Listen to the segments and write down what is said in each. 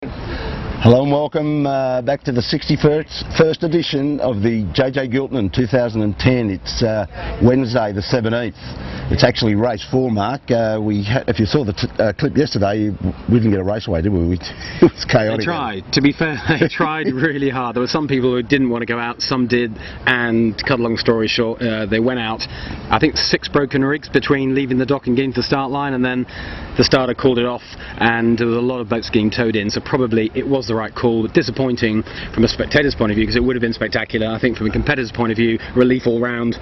Hello and welcome back to the 61st edition of the JJ Giltinan 2010. It's Wednesday the 17th. It's actually race 4, Mark. If you saw the clip yesterday, we didn't get a race away, did we? It was chaotic. They tried. To be fair, they tried really hard. There were some people who didn't want to go out, some did, and to cut a long story short, they went out. I think 6 broken rigs between leaving the dock and getting to the start line, and then the starter called it off, and there was a lot of boats getting towed in, so probably it was the right call. Disappointing from a spectator's point of view, because it would have been spectacular. I think from a competitor's point of view, relief all round.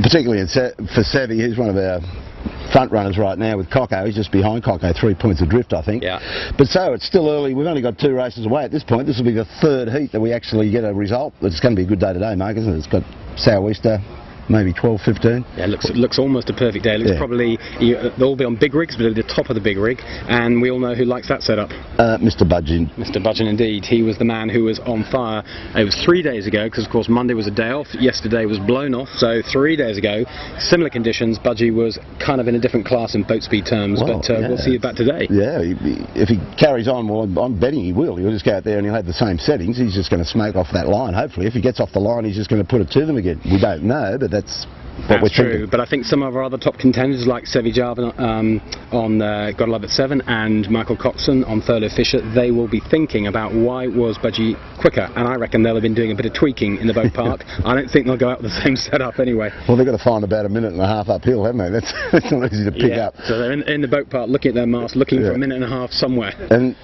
Particularly for Savvy, who's one of our front runners right now with Coco. He's just behind Coco, 3 points adrift, I think. Yeah. But so it's still early. We've only got 2 races away at this point. This will be the 3rd heat that we actually get a result. It's going to be a good day today, Mark, isn't it? It's got sou'easter, maybe 12, 15. Yeah, it looks almost a perfect day. It looks probably, they'll all be on big rigs, but at the top of the big rig, and we all know who likes that setup. Mr. Budgeon. Mr. Budgeon, indeed. He was the man who was on fire. It was 3 days ago, because of course Monday was a day off, yesterday was blown off, so 3 days ago, similar conditions, Budgie was kind of in a different class in boat speed terms, well, but we'll see about today. Yeah, if he carries on, well, I'm betting he will. He'll just go out there and he'll have the same settings. He's just going to smoke off that line, hopefully. If he gets off the line, he's just going to put it to them again. We don't know, but that's true, but I think some of our other top contenders like Sevi Jarvan on Gotta Love It 7 and Michael Coxon on Thurlow Fisher, they will be thinking about why was Budgie quicker, and I reckon they'll have been doing a bit of tweaking in the boat park. I don't think they'll go out with the same setup anyway. Well, they've got to find about 1.5 minutes uphill, haven't they? That's not easy to pick up. So they're in the boat park looking at their mast, looking for 1.5 minutes somewhere. And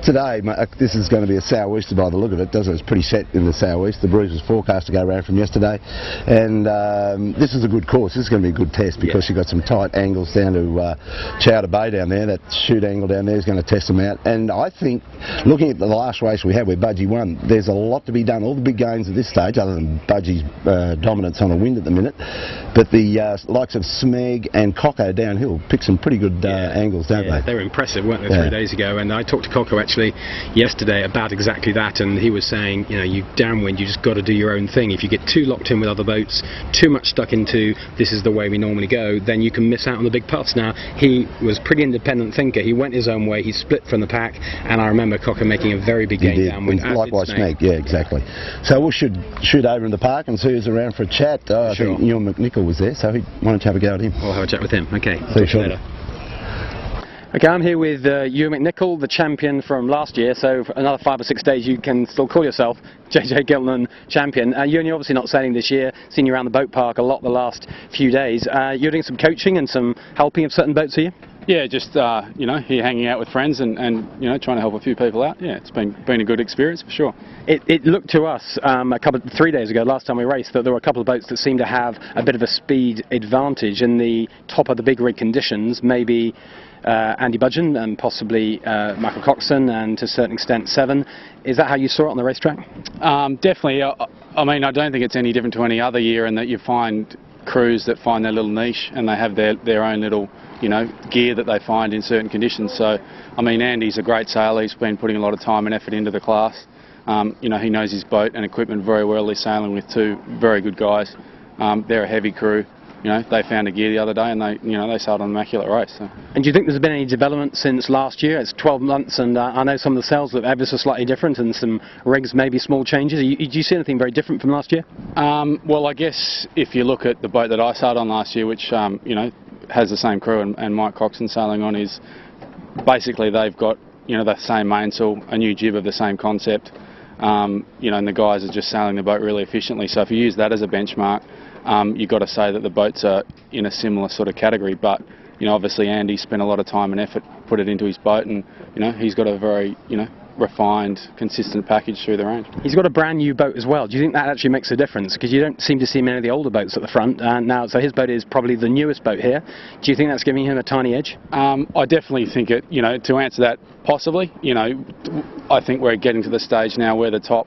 today, this is going to be a sou'easter by the look of it, doesn't it? It's pretty set in the sou'east. The breeze was forecast to go around from yesterday, and this is a good course. This is going to be a good test because you've got some tight angles down to Chowder Bay down there. That shoot angle down there is going to test them out. And I think, looking at the last race we had where Budgie won, there's a lot to be done. All the big gains at this stage, other than Budgie's dominance on the wind at the minute, but the likes of Smeg and Coco downhill pick some pretty good angles, don't they? They were impressive, weren't they, 3 days ago? And I talked to Coco actually yesterday about exactly that, and he was saying, you downwind, you just got to do your own thing. If you get too locked in with other boats, too much stuck into this is the way we normally go, then you can miss out on the big puffs. Now, he was a pretty independent thinker. He went his own way. He split from the pack, and I remember Cocker making a very big gain downwind. Likewise, Snake. Yeah, exactly. So we should shoot over in the park and see who's around for a chat. I think Ewan McNichol was there, so why don't you have a go at him? We'll have a chat with him. Okay. See you later. Okay, I'm here with Ewan McNichol, the champion from last year, so for another 5 or 6 days you can still call yourself JJ Giltinan champion. Ewan, you're obviously not sailing this year, seen you around the boat park a lot the last few days. You're doing some coaching and some helping of certain boats, are you? Yeah, just here hanging out with friends and trying to help a few people out. Yeah, it's been a good experience for sure. It looked to us 3 days ago, last time we raced, that there were a couple of boats that seemed to have a bit of a speed advantage in the top of the big rig conditions. Maybe Andy Budgeon and possibly Michael Coxon and to a certain extent 7. Is that how you saw it on the racetrack? Definitely. I mean, I don't think it's any different to any other year in that you find crews that find their little niche and they have their own little gear that they find in certain conditions. So, I mean, Andy's a great sailor. He's been putting a lot of time and effort into the class. He knows his boat and equipment very well. He's sailing with 2 very good guys. They're a heavy crew. They found a gear the other day and they sailed an immaculate race. So. And do you think there's been any development since last year? It's 12 months and I know some of the sails look ever so slightly different and some rigs maybe small changes. Do you see anything very different from last year? Well, I guess if you look at the boat that I sailed on last year, which has the same crew and Mike Coxon sailing on, is basically they've got the same mainsail, a new jib of the same concept, and the guys are just sailing the boat really efficiently. So if you use that as a benchmark, you've got to say that the boats are in a similar sort of category, but obviously Andy spent a lot of time and effort, put it into his boat, and he's got a very refined, consistent package through the range. He's got a brand new boat as well. Do you think that actually makes a difference? Because you don't seem to see many of the older boats at the front now, so his boat is probably the newest boat here. Do you think that's giving him a tiny edge? I definitely think it, to answer that, possibly. I think we're getting to the stage now where the top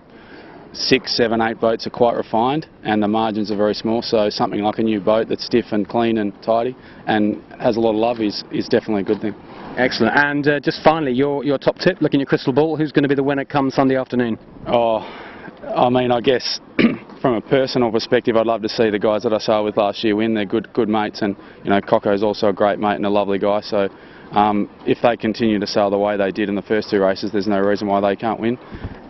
6, 7, 8 boats are quite refined and the margins are very small, so something like a new boat that's stiff and clean and tidy and has a lot of love is definitely a good thing. Excellent. And just finally, your top tip, looking at your crystal ball, who's going to be the winner come Sunday afternoon? Oh, I mean, I guess from a personal perspective, I'd love to see the guys that I sailed with last year win. They're good mates, and Coco's also a great mate and a lovely guy, so If they continue to sail the way they did in the first 2 races, there's no reason why they can't win.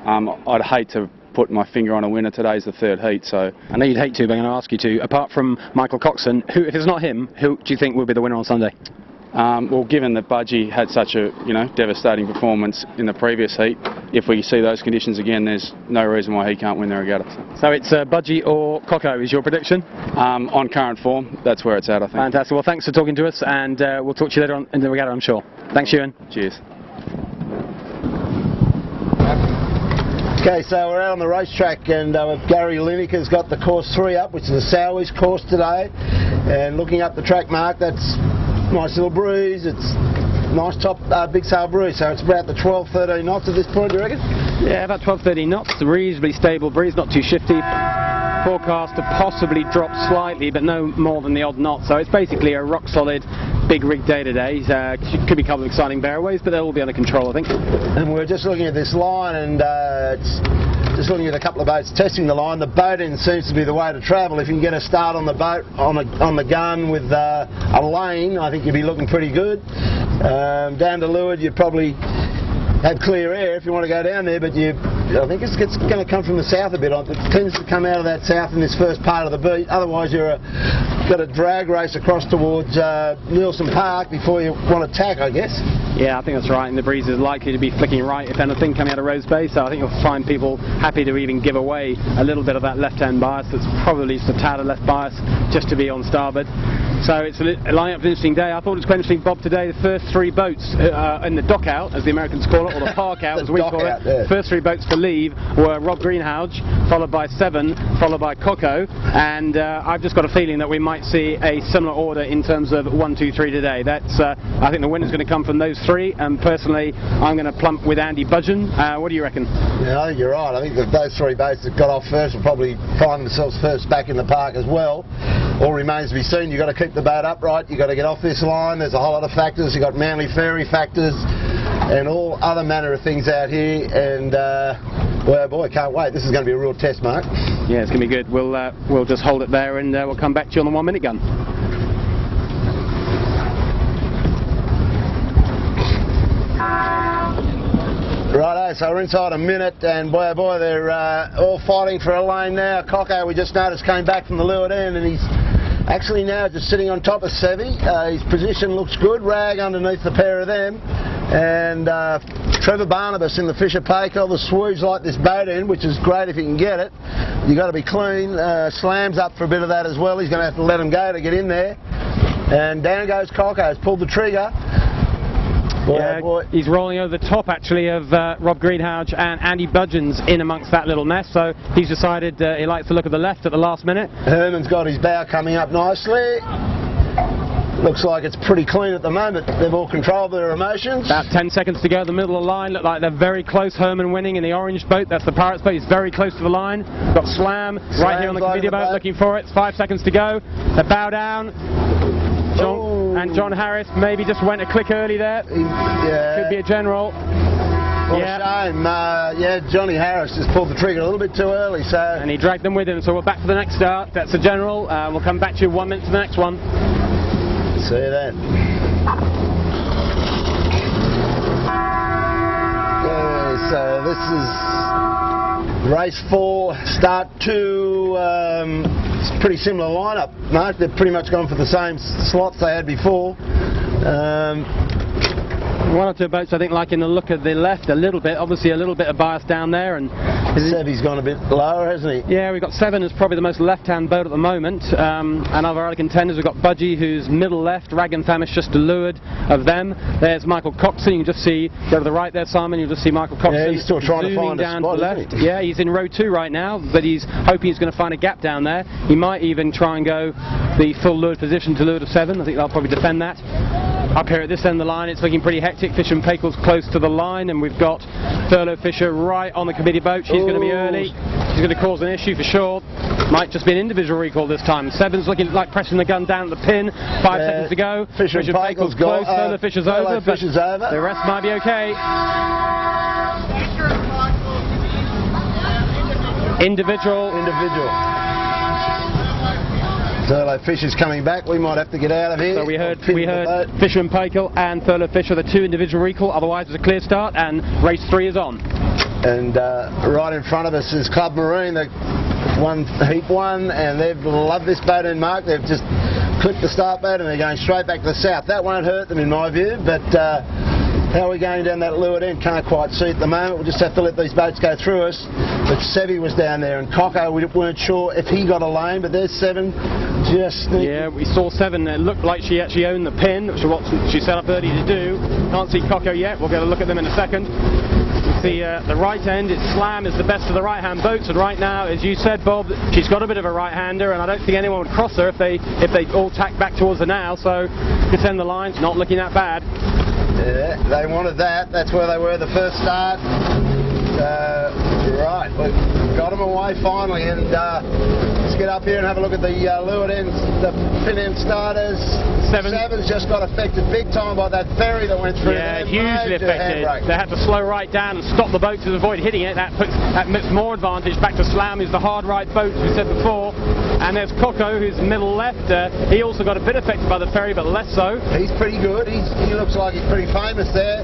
I'd hate to put my finger on a winner. Today's the 3rd heat, so... I know you'd hate to, but I'm going to ask you to. Apart from Michael Coxon, who, if it's not him, who do you think will be the winner on Sunday? Well, given that Budgie had such a devastating performance in the previous heat, if we see those conditions again, there's no reason why he can't win the regatta. So it's Budgie or Coco is your prediction? On current form, that's where it's at, I think. Fantastic. Well, thanks for talking to us, and we'll talk to you later on in the regatta, I'm sure. Thanks, Ewan. Cheers. Okay, so we're out on the racetrack, and Gary Lineker's got the course 3 up, which is a southeast course today. And looking up the track mark, that's nice little breeze. It's nice top big sail breeze, so it's about the 12-13 knots at this point, do you reckon? Yeah, about 12-13 knots. A reasonably stable breeze, not too shifty. Forecast to possibly drop slightly, but no more than the odd knot. So it's basically a rock solid big rig day today. Could be a couple of exciting barrelways, but they'll all be under control, I think. And we're just looking at this line, and it's just looking at a couple of boats testing the line. The boat end seems to be the way to travel. If you can get a start on the boat on the gun with a lane, I think you'll be looking pretty good. Down to leeward, you probably have clear air if you want to go down there, but I think it's going to come from the south a bit. It tends to come out of that south in this first part of the beat. Otherwise, you've got a drag race across towards Nielsen Park before you want to tack, I guess. Yeah, I think that's right, and the breeze is likely to be flicking right, if anything, coming out of Rose Bay, so I think you'll find people happy to even give away a little bit of that left-hand bias. That's probably just a tad of left bias, just to be on starboard. So it's lining up an interesting day. I thought it was quite interesting, Bob, today. The first 3 boats in the dock out, as the Americans call it, or the park out, as we call it. Yeah. First 3 boats to leave were Rob Greenhalgh, followed by 7, followed by Coco, and I've just got a feeling that we might see a similar order in terms of 1, 2, 3 today. That's I think the winner's going to come from those 3, and personally, I'm going to plump with Andy Budgeon. What do you reckon? Yeah, I think you're right. I think that those 3 boats that got off first will probably find themselves first back in the park as well. All remains to be seen. You've got to keep the boat upright. You've got to get off this line. There's a whole lot of factors. You've got Manly Ferry factors and all other manner of things out here. And well, boy, can't wait. This is going to be a real test, Mark. Yeah, it's going to be good. We'll just hold it there, and we'll come back to you on the 1-minute gun. Righto, so we're inside a minute, and boy, oh boy, they're all fighting for a lane now. Coco, we just noticed, came back from the leeward end, and he's actually now just sitting on top of Sevy. His position looks good. Rag underneath the pair of them, and Trevor Barnabas in the Fisher Paykel. The swooge like this boat end, which is great if you can get it. You've got to be clean. Slam's up for a bit of that as well. He's going to have to let him go to get in there. And down goes Coco. He's pulled the trigger. Boy, yeah, boy. He's rolling over the top actually of Rob Greenhalgh, and Andy Budgeon's in amongst that little mess, so he's decided he likes to look at the left at the last minute. Herman's got his bow coming up nicely. Looks like it's pretty clean at the moment. They've all controlled their emotions. About 10 seconds to go, the middle of the line. Look like they're very close. Herman winning in the orange boat. That's the Pirates boat. He's very close to the line. Got Slam right here on the committee boat looking for it. It's 5 seconds to go. They bow down. John Harris maybe just went a click early there. Yeah. Could be a general. What a shame. Yeah, Johnny Harris just pulled the trigger a little bit too early. So. And he dragged them with him. So we're back for the next start. That's a general. We'll come back to you 1 minute to the next one. See you then. Okay, so this is race 4, start 2. It's a pretty similar lineup, Mark. They've pretty much gone for the same slots they had before. 1 or 2 boats, I think, like in the look of the left a little bit. Obviously a little bit of bias down there, and Sevy's gone a bit lower, hasn't he? Yeah, we've got 7 as probably the most left-hand boat at the moment. And of our other contenders, we've got Budgie, who's middle left. Rag and Thamish just to leeward of them. There's Michael Coxon. You can just see, go to the right there, Simon. You'll just see Michael Coxon. Yeah, he's still trying to find down a spot, to the left. Isn't he? Yeah, he's in row 2 right now, but he's hoping he's going to find a gap down there. He might even try and go the full leeward position to leeward of 7. I think they'll probably defend that. Up here at this end of the line, it's looking pretty hectic. Fisher and Paykel's close to the line, and we've got Thurlow Fisher right on the committee boat. She's going to be early. She's going to cause an issue for sure. Might just be an individual recall this time. 7's looking like pressing the gun down at the pin. 5 seconds to go. Fisher and Paykel's close. Thurlow Fisher's over, but over. the rest might be okay. Individual. Thurlow Fisher's coming back. We might have to get out of here. So we heard Fisher and Paykel and Thurlow Fisher, the 2 individual recall. Otherwise, it's a clear start, and race 3 is on. And right in front of us is Club Marine, the Heat 1, and they've loved this boat in Mark. They've just clicked the start boat and they're going straight back to the south. That won't hurt them in my view, but how are we going down that leeward end? Can't quite see at the moment. We'll just have to let these boats go through us. But Sevi was down there, and Coco, we weren't sure if he got a lane, but there's 7 just sneaking. Yeah, we saw 7. It looked like she actually owned the pin, which is what she set up early to do. Can't see Coco yet. We'll get a look at them in a second. The right end, it's Slam is the best of the right-hand boats, and right now, as you said, Bob, she's got a bit of a right-hander, and I don't think anyone would cross her if they all tack back towards her now. So descend the lines, not looking that bad. Yeah, they wanted that. That's where they were the first start. Right, we've got them away finally, and let's get up here and have a look at the leeward ends, the pin end starters. 7's just got affected big time by that ferry that went through. Yeah, hugely affected. They had to slow right down and stop the boat to avoid hitting it. That puts more advantage back to Slam, who's the hard right boat, as we said before. And there's Coco, who's middle left. He also got a bit affected by the ferry, but less so. He's pretty good. He looks like he's pretty famous there.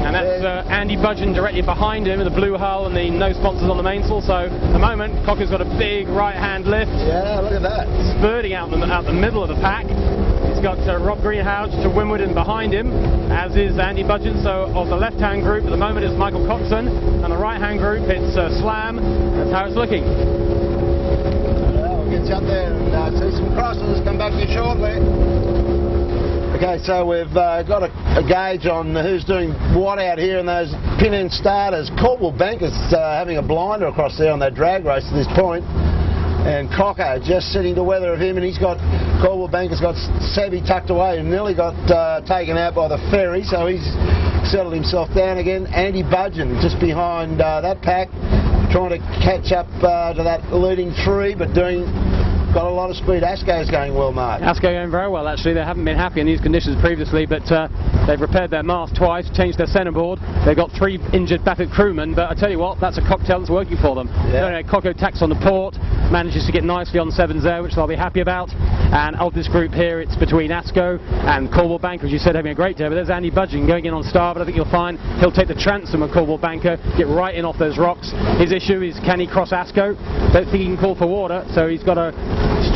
And that's Andy Budgeon directly behind him with the blue hull and the no sponsors on the mainsail. So at the moment, Coco's got a big right-hand lift. Yeah, look at that. Spurting out the middle of the pack. He's got Rob Greenhouse to windward and behind him, as is Andy Budgeon. So of the left-hand group at the moment it's Michael Coxon, and the right-hand group it's Slam. That's how it's looking. Well, we'll get you up there and see some crosses. Come back to you shortly. Okay, so we've got a gauge on who's doing what out here in those pin end starters. Caldwell Bank is having a blinder across there on that drag race to this point. And Coco just sitting to weather of him, and Caldwell Bank has got Savvy tucked away and nearly got taken out by the ferry, so he's settled himself down again. Andy Budgeon just behind that pack, trying to catch up to that leading 3, but got a lot of speed. Asco's going well, Mark. Asco going very well, actually. They haven't been happy in these conditions previously, but they've repaired their mast twice, changed their centreboard. They've got 3 injured battered crewmen, but I tell you what, that's a cocktail that's working for them. Yeah. Coco tacks on the port, manages to get nicely on 7s there, which they'll be happy about. And of this group here, it's between Asco and Caldwell Banker, as you said, having a great day. But there's Andy Budgeon going in on starboard. I think you'll find he'll take the transom of Caldwell Banker, get right in off those rocks. His issue is, can he cross Asco? Don't think he can call for water, so he's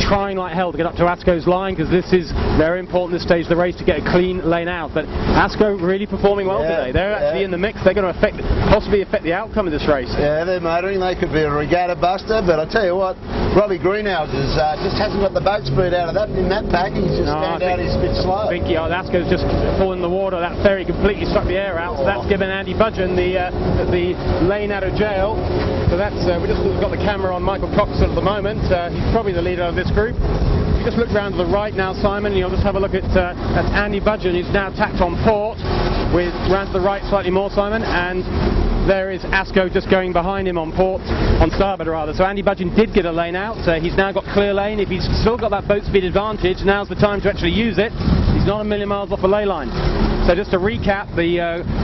trying like hell to get up to Asco's line, because this is very important this stage of the race to get a clean lane out. But Asco really performing well today. They're actually in the mix. They're going to possibly affect the outcome of this race. Yeah, they're motoring. They could be a regatta buster, but I tell you what, Robbie Greenhouse just hasn't got the boat speed out of that in that pack. He's just found out he's a bit slow. I think Asco's just fallen in the water. That ferry completely sucked the air out, so that's given Andy Budgeon the lane out of jail. So that's we just got the camera on Michael Coxon at the moment. He's probably the leader of this group. If you just look round to the right now, Simon, you'll just have a look at that's Andy Budgeon, who's now tacked on port, with round to the right slightly more, Simon, and there is Asco just going behind him on port, on starboard rather. So Andy Budgeon did get a lane out. He's now got clear lane. If he's still got that boat speed advantage, now's the time to actually use it. He's not a million miles off the ley line. So just to recap,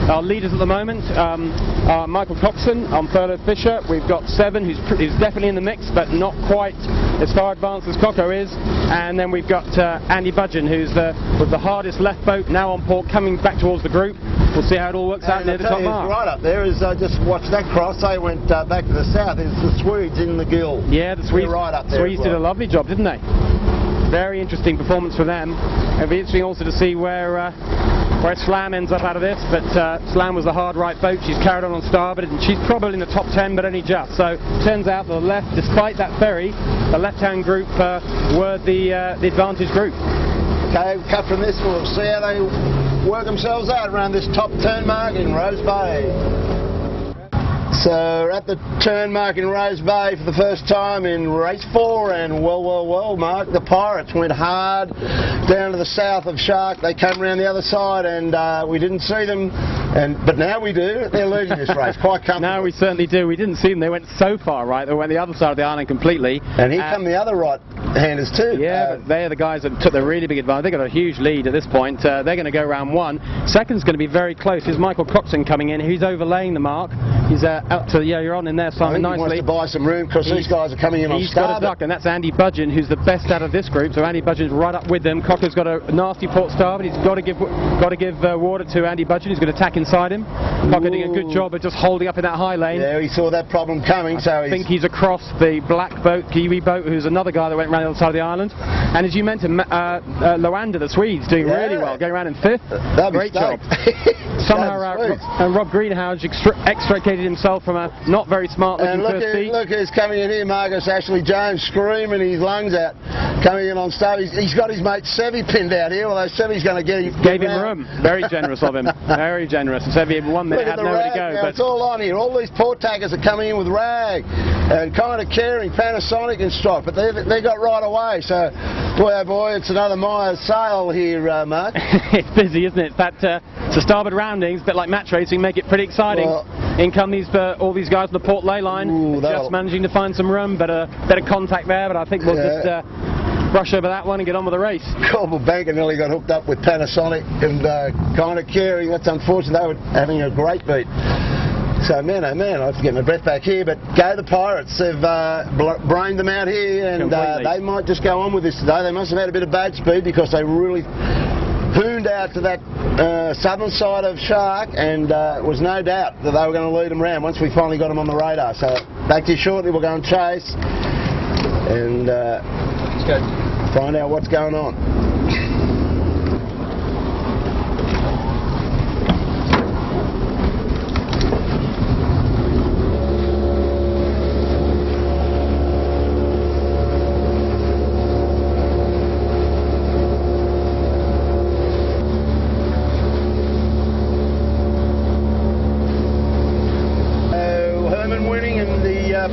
our leaders at the moment are Michael Coxon on Thurlow Fisher. We've got 7, who's definitely in the mix, but not quite as far advanced as Coco is. And then we've got Andy Budgeon, who's with the hardest left boat, now on port, coming back towards the group. We'll see how it all works out near the top mark. Right up there is just watch that cross. They went back to the south. There's the Swedes in the gill. Yeah, the Swedes. Right up there. Swedes did a lovely job, didn't they? Very interesting performance for them. It'll be interesting also to see where Slam ends up out of this, but Slam was the hard right boat. She's carried on starboard, and she's probably in the top 10, but only just. So turns out the left, despite that ferry, the left-hand group were the advantage group. Okay, cut from this, we'll see how they work themselves out around this top turn mark in Rose Bay. So we're at the turn mark in Rose Bay for the first time in race 4, and well, Mark, the Pirates went hard down to the south of Shark. They came around the other side, and we didn't see them, but now we do. They're leading this race quite comfortably. Now we certainly do. We didn't see them. They went so far right. They went the other side of the island completely. And here come the other right-handers too. Yeah, but they're the guys that took the really big advantage. They've got a huge lead at this point. They're going to go round 1. Second's going to be very close. Here's Michael Coxon coming in. He's overlaying the mark. He's out to, yeah, you're on in there, Simon, I think nicely. he wants to buy some room because these guys are coming in on He's got a starboard. duck, and that's Andy Budgeon, who's the best out of this group. So Andy Budgeon's right up with them. Cocker's got a nasty port starboard. He's got to give water to Andy Budgeon. He's going to tack inside him. Cocker doing a good job of just holding up in that high lane. Yeah, he saw that problem coming, so I think he's across the black boat, Kiwi boat, who's another guy that went around the other side of the island. And as you mentioned, Loander, the Swede's doing really well, going around in 5th. Great job. Somehow Rob Greenhouse extricated himself from a not very smart looking first beat. Look who's coming in here, Marcus Ashley Jones, screaming his lungs out, coming in on start. He's got his mate Sevy pinned out here, although Sevy's going to get him. Gave him room. Very generous of him. Very generous. And Sevy in 1 minute had nowhere to go. But it's all on here. All these port tackers are coming in with rag and kind of caring, Panasonic and Strike, but they got right away. So, boy oh boy, it's another Myers sail here, Mark. It's busy, isn't it? It's a starboard roundings, a bit like match racing, make it pretty exciting. Well, in come all these guys on the port ley line, just managing to find some room, better contact there, but I think we'll just brush over that one and get on with the race. Corbel Banker nearly got hooked up with Panasonic and kind of caring. That's unfortunate. They were having a great beat. So, man, oh man, I have to get my breath back here, but go the Pirates. They've brained them out here, and they might just go on with this today. They must have had a bit of bad speed because they really hooned out to that southern side of Shark, and it was no doubt that they were going to lead them round once we finally got them on the radar. So, back to you shortly. We'll go and chase and find out what's going on.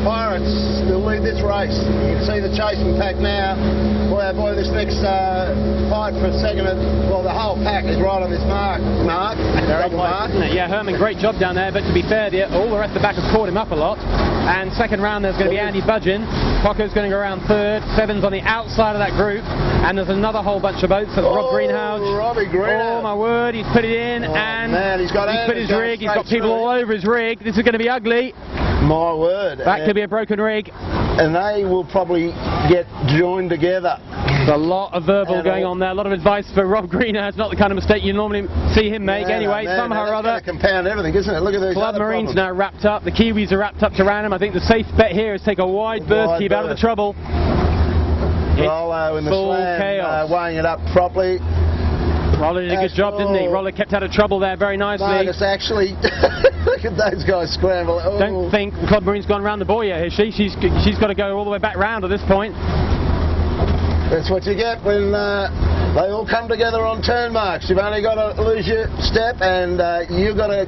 Pirates will lead this race. You can see the chasing pack now. Boy, oh boy, this next fight for second, well, the whole pack is right on this mark. Very close, isn't it? Yeah, Herman, great job down there, but to be fair, all the rest of the back have caught him up a lot. And second round, there's going to be Andy Budgeon. Cocker's going to go around third. Seven's on the outside of that group. And there's another whole bunch of boats. That's Rob Greenhouse. Robbie Greenhouse. Oh, my word, he's put it in. And man, he's put his rig. He's got people all over his rig. This is going to be ugly. My word. That could be a broken rig. And they will probably get joined together. There's a lot of verbal going on there, a lot of advice for Rob Greenhouse, not the kind of mistake you normally see him make. Anyway, somehow or other. Compound everything, isn't it? Look at these Club Marine's now wrapped up, the Kiwis are wrapped up to Ranham. I think the safe bet here is take a wide berth, keep out of the trouble. Rollo in the slam, chaos. Weighing it up properly. Roller did a good job, didn't he? Roller kept out of trouble there very nicely. Marcus actually, look at those guys scramble. Oh. Don't think Club Marine's gone round the buoy yet, has she? She's got to go all the way back round at this point. That's what you get when they all come together on turn marks. You've only got to lose your step, and you've got a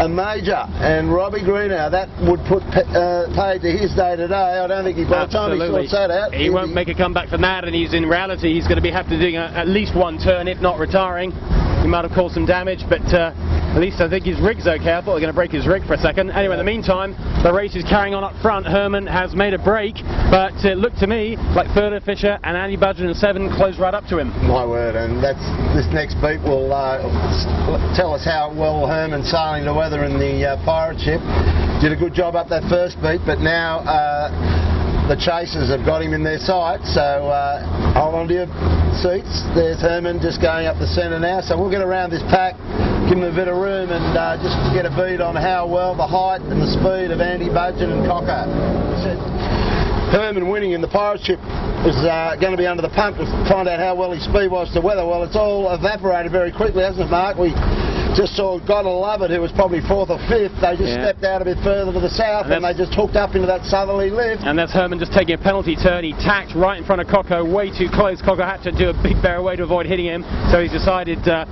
major. And Robbie Greenhouse, that would put paid to his day today. I don't think by the time he sorts that out, he won't make a comeback from that. And in reality, he's going to have to do at least one turn, if not retiring. He might have caused some damage, but at least I think his rig's okay. I thought they were going to break his rig for a second. Anyway, in the meantime, the race is carrying on up front. Herman has made a break, but it looked to me like Furler Fisher and Andy Budgeon and Seven closed right up to him. My word, and this next beat will tell us how well Herman's sailing the weather in the pirate ship. Did a good job up that first beat, but now the chasers have got him in their sights, so hold on to your seats. There's Herman just going up the centre now, so we'll get around this pack, give him a bit of room, and just get a beat on how well the height and the speed of Andy Budgeon and Cocker. So, Herman winning in the pirate ship is going to be under the pump to find out how well his speed was to weather. Well, it's all evaporated very quickly, hasn't it, Mark? We just saw Gotta Love It, who was probably 4th or 5th. They just stepped out a bit further to the south, and they just hooked up into that southerly lift. And that's Herman just taking a penalty turn. He tacked right in front of Cocker, way too close. Cocker had to do a big bear away to avoid hitting him, so he's decided to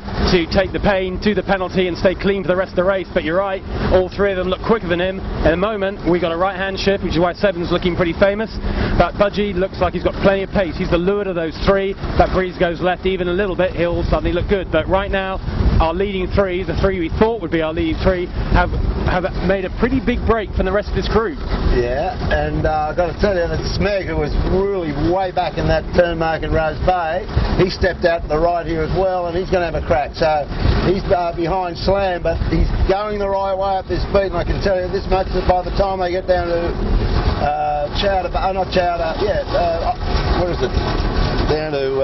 take the pain, do the penalty, and stay clean for the rest of the race. But you're right, all three of them look quicker than him. At the moment, we got a right-hand ship, which is why Seven's looking pretty famous. But Budgie looks like he's got plenty of pace. He's the lure of those three. That breeze goes left even a little bit, he'll suddenly look good. But right now, our leading three, the three we thought would be our leading three, have made a pretty big break from the rest of this group. Yeah, and I've got to tell you that Smeg, who was really way back in that turn mark in Rose Bay, he stepped out to the right here as well, and he's going to have a crack. So he's behind Slam, but he's going the right way up this beat, and I can tell you this much, that by the time they get down to what is it? Down to,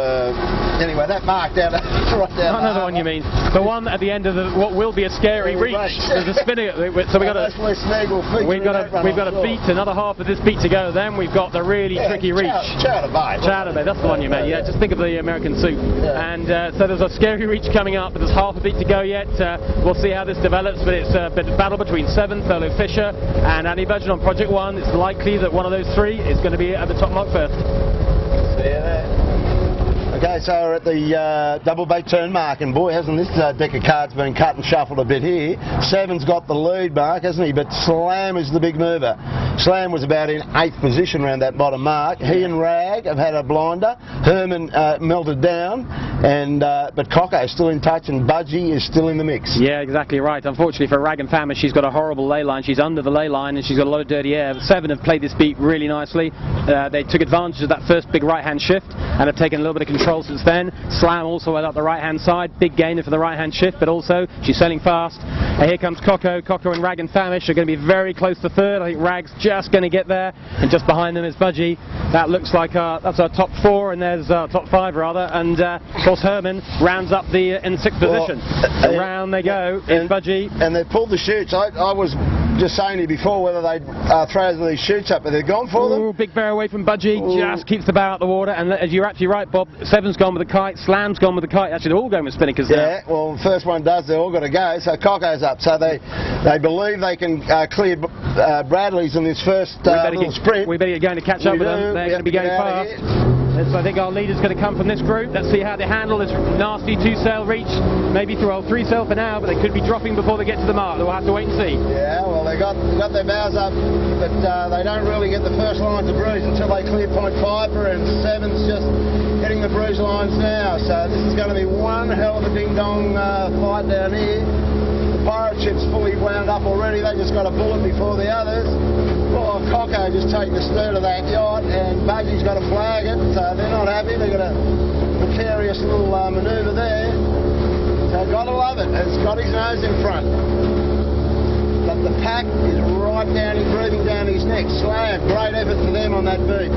anyway, that mark down right down. I know the one you mean. The one at the end of what will be a scary reach. There's a spinning. So we've got to beat another half of this beat to go. Then we've got the really tricky reach. Chowder Bay. Chowder Bay, that's the one you meant. Yeah, just think of the American soup. Yeah. And so there's a scary reach coming up, but there's half a beat to go yet. We'll see how this develops, but it's a battle between Seven, Thurlow Fisher, and Annie Budgeon on Project One. It's likely that one of those three is going to be at the top mark first. See you there. Okay, so we're at the double bait turn mark, and boy, hasn't this deck of cards been cut and shuffled a bit here. Seven's got the lead mark, hasn't he? But Slam is the big mover. Slam was about in 8th position around that bottom mark. He and Rag have had a blinder. Herman melted down, and but Coco is still in touch, and Budgie is still in the mix. Yeah, exactly right. Unfortunately for Rag and Famish, she's got a horrible lay line. She's under the lay line, and she's got a lot of dirty air. Seven have played this beat really nicely. They took advantage of that first big right-hand shift and have taken a little bit of control since then. Slam also went up the right-hand side. Big gainer for the right-hand shift, but also she's sailing fast. And here comes Coco. Coco and Rag and Famish are going to be very close to third. I think Rag's just going to get there, and just behind them is Budgie. That looks like that's our top 4, and there's top 5 rather. And of course Herman rounds up in 6th position. Around they go in Budgie. And they've pulled the chutes. I was just saying to you before whether they'd throw these chutes up, but they've gone for them. Big bear away from Budgie. Just keeps the bow out the water, and as you're absolutely right, Bob, Seven's gone with the kite, Slam's gone with the kite. Actually, they're all going with spinnakers now. Yeah, well, the first one does, they're all got to go, so Coco's up. So they believe they can clear Bradley's in this first little sprint. We better get going to catch up with them. They're going to be going fast. So I think our leader's going to come from this group. Let's see how they handle this nasty 2-sail reach. Maybe through old 3-sail for now, but they could be dropping before they get to the mark. We'll have to wait and see. Yeah, well, they got their bows up, but they don't really get the first line to bruise until they clear Point Viper, and Seven's just hitting the bruise lines now. So this is going to be one hell of a ding-dong fight down here. The pirate ship's fully wound up already. They just got a bullet before the others. Well, Coco just taking the stern of that yacht, and Budgie's got to flag it, so they're not happy. They've got a precarious little manoeuvre there. So gotta love it. It's got his nose in front. But the pack is right down, he's breathing down his neck. Slam, great effort for them on that beat.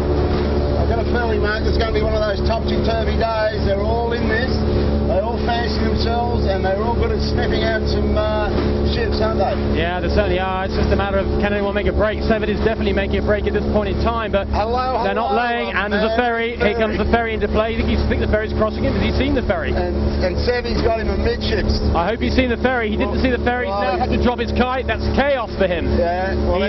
I've got a feeling, Mark, it's going to be one of those topsy-turvy days. They're all in this. They all fancy themselves, and they're all good at sniffing out some shifts, aren't they? Yeah, they certainly are. It's just a matter of can anyone make a break. Seven is definitely making a break at this point in time, but they're not laying, and there's a ferry. Here comes the ferry into play. You think the ferry's crossing him? Has he seen the ferry? And Sevy's got him amidships. I hope he's seen the ferry. He didn't see the ferry. He's now had to drop his kite. That's chaos for him. Yeah, well,